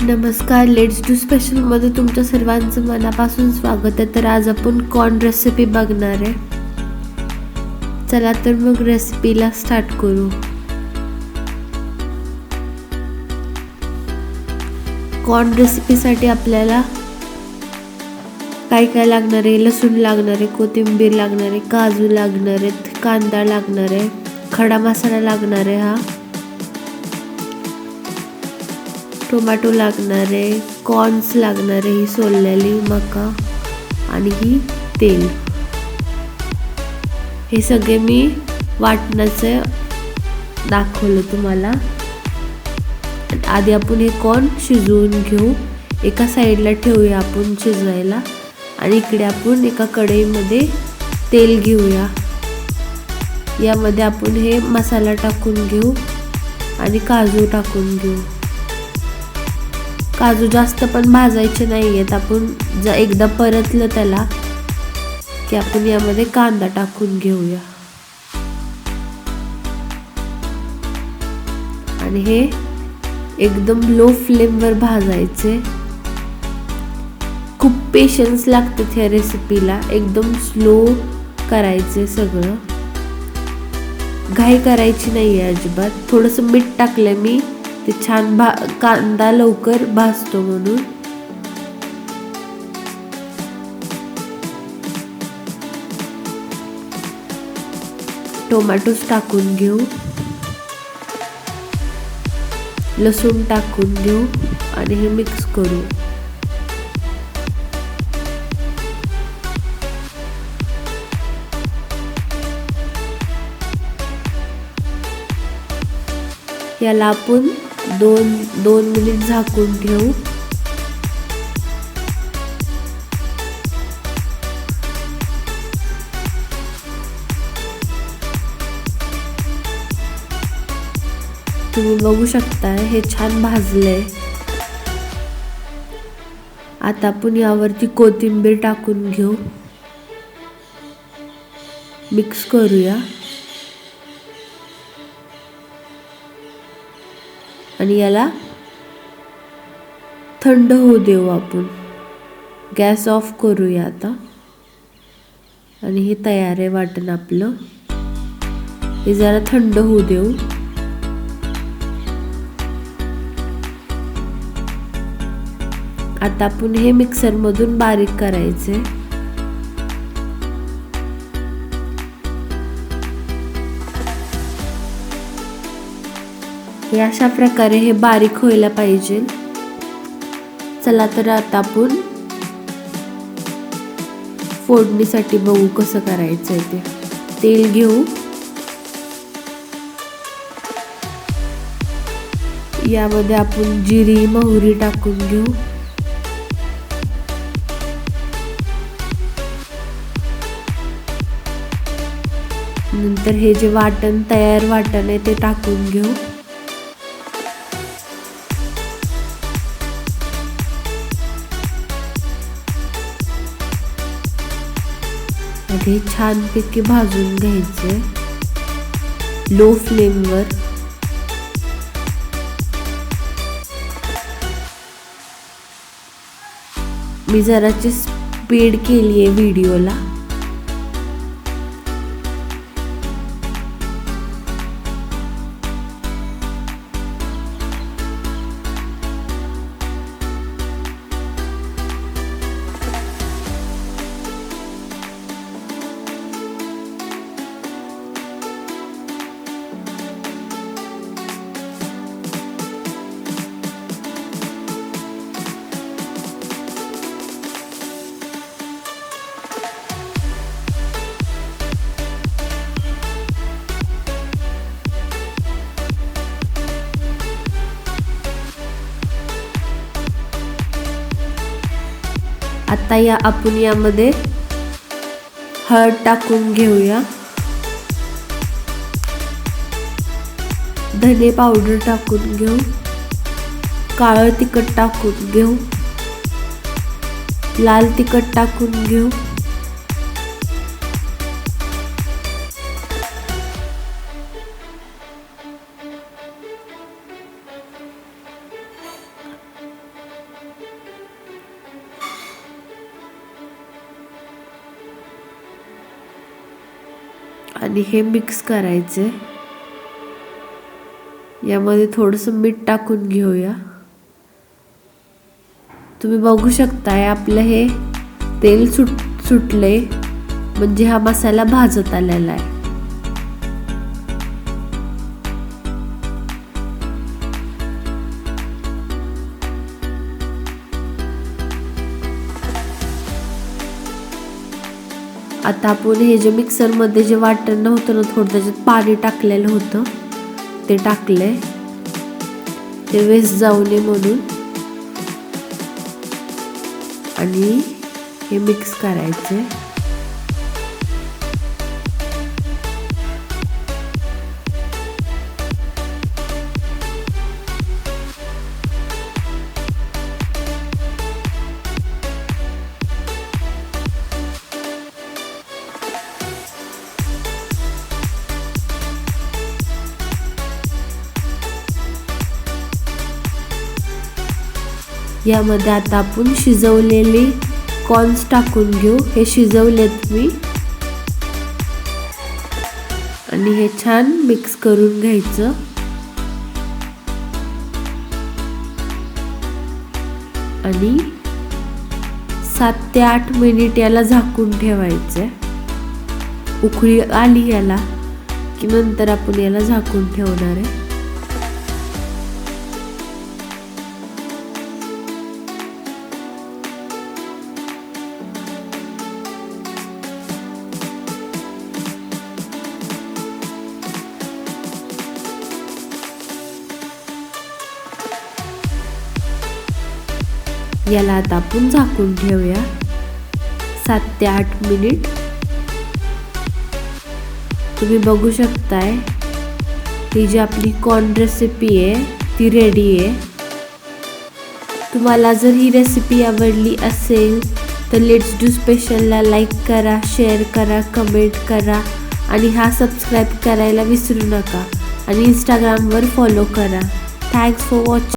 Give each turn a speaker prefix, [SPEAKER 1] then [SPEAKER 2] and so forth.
[SPEAKER 1] नमस्कार, let's do स्पेशलमध्ये तुमच्या सर्वांचं मनापासून स्वागत आहे. तर आज आपण कॉर्न रेसिपी बघणार आहे. चला तर मग रेसिपीला स्टार्ट करू. कॉर्न रेसिपीसाठी आपल्याला काय काय लागणार आहे? लसूण लागणार आहे, कोथिंबीर लागणार आहे, काजू लागणार आहेत, कांदा लागणार आहे, खडा मसाला लागणार आहे, हा टोमॅटो लागणार आहे, कॉर्न्स लागणार आहे, ही सोललेली मका आणि ही तेल. हे सगळे मी वाटण्याचं दाखवलं तुम्हाला. आधी आपण हे कॉर्न शिजवून घेऊ, एका साईडला ठेवूया आपण शिजवायला आणि इकडे आपण एका कढईमध्ये तेल घेऊया. यामध्ये आपण हे मसाला टाकून घेऊ आणि काजू टाकून घेऊ. काजू जास्त पण भाजायचे नाही आहेत. आपण एकदा परतलं त्याला की आपण यामध्ये कांदा टाकून घेऊया आणि हे एकदम लो फ्लेमवर भाजायचे. खूप पेशन्स लागतात ह्या रेसिपीला. एकदम स्लो करायचे सगळं, घाई करायची नाही आहे अजिबात. थोडंसं मीठ टाकलं मी, ते छान कांदा लवकर भाजतो म्हणून. टोमॅटोज टाकून घेऊ, लसूण टाकून घेऊ आणि हे मिक्स करू. याला आपण दोन मिनिट झाकून ठेवू. तुम्ही बघू शकता हे छान भाजलंय. आता आपण यावरती कोथिंबीर टाकून घेऊ, मिक्स करूया आणि याला थंड होऊ देऊ. आपण गॅस ऑफ करूया आता आणि हे तयार आहे वाटण आपलं. हे जरा थंड होऊ देऊ. आता आपण हे मिक्सर मधून बारीक करायचे. हे अशा प्रकारे हे बारीक व्हायला पाहिजे. चला तर आता आपण फोडणीसाठी बघू कसं करायचंय ते. तेल घेऊ, यामध्ये आपण जिरी मोहरी टाकून घेऊ. नंतर हे जे तयार वाटण आहे ते टाकून घेऊ. हे छानपैकी भाजून घ्यायचे लो फ्लेमवर. मी जराची स्पीड केली आहे व्हिडिओला. आता आपण यामध्ये हळद टाकून घेऊया, धने पावडर टाकून घेऊ, काळं तिखट टाकून घेऊ, लाल तिखट टाकून घेऊ, आणि हे मिक्स करायचे. यामध्ये थोडंसं मीठ टाकून घेऊया. तुम्ही बघू शकताय आपलं हे तेल सुटले, म्हणजे हा मसाला भाजत आलेला आहे. आता आपण हे जे मिक्सर मध्ये जे वाटण नव्हतं ना, थोडं त्याच्यात पाणी टाकलेलं होतं, ते टाकले, ते वेस्ट जाऊ नये म्हणून. आणि हे मिक्स करायचे. यामध्ये आता आपण शिजवलेले कॉर्न्स टाकून घेऊ. हे शिजवलेत मी, आणि हे छान मिक्स करून घ्यायचं. आणि 7 ते 8 मिनिट याला झाकून ठेवायचे. उकळी आली याला की नंतर आपण याला झाकून ठेवणार आहे. याला आता आपण झाकून ठेवूया 7 ते 8 मिनिट. तुम्ही बघू शकताय ही जी आपली कॉर्न रेसिपी आहे ती रेडी आहे. तुम्हाला जर ही रेसिपी आवडली असेल तर लेट्स डू स्पेशलला लाईक करा, शेअर करा, कमेंट करा आणि सबस्क्राईब करायला विसरू नका. आणि इंस्टाग्रामवर फॉलो करा. Thanks for watching.